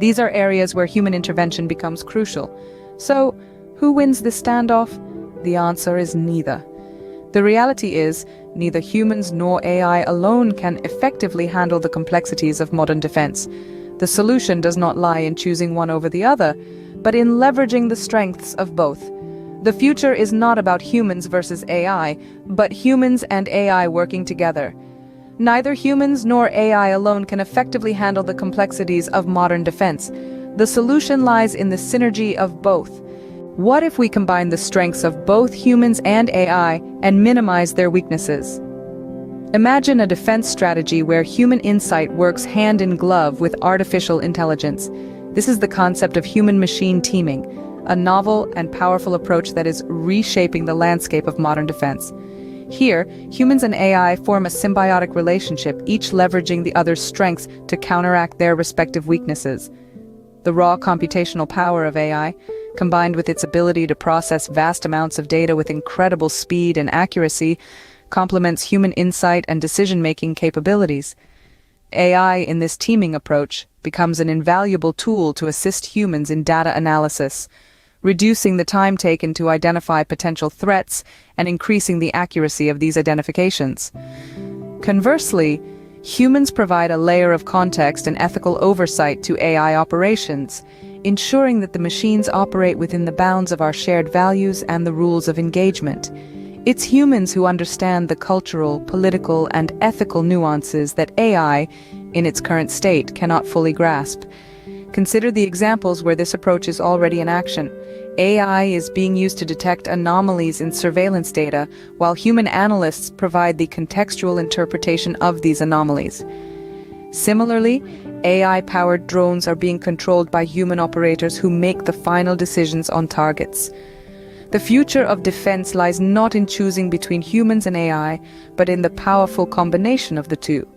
These are areas where human intervention becomes crucial. So, who wins this standoff? The answer is neither. The reality is, neither humans nor AI alone can effectively handle the complexities of modern defense. The solution does not lie in choosing one over the other, but in leveraging the strengths of both. The future is not about humans versus AI, but humans and AI working together. Neither humans nor AI alone can effectively handle the complexities of modern defense. The solution lies in the synergy of both. What if we combine the strengths of both humans and AI and minimize their weaknesses? Imagine a defense strategy where human insight works hand in glove with artificial intelligence. This is the concept of human-machine teaming, a novel and powerful approach that is reshaping the landscape of modern defense. Here, humans and AI form a symbiotic relationship, each leveraging the other's strengths to counteract their respective weaknesses. The raw computational power of AI, combined with its ability to process vast amounts of data with incredible speed and accuracy, complements human insight and decision-making capabilities. AI in this teaming approach becomes an invaluable tool to assist humans in data analysis, reducing the time taken to identify potential threats and increasing the accuracy of these identifications. Conversely, humans provide a layer of context and ethical oversight to AI operations, ensuring that the machines operate within the bounds of our shared values and the rules of engagement. It's humans who understand the cultural, political, and ethical nuances that AI, in its current state, cannot fully grasp. Consider the examples where this approach is already in action. AI is being used to detect anomalies in surveillance data, while human analysts provide the contextual interpretation of these anomalies. Similarly, AI-powered drones are being controlled by human operators who make the final decisions on targets. The future of defense lies not in choosing between humans and AI, but in the powerful combination of the two.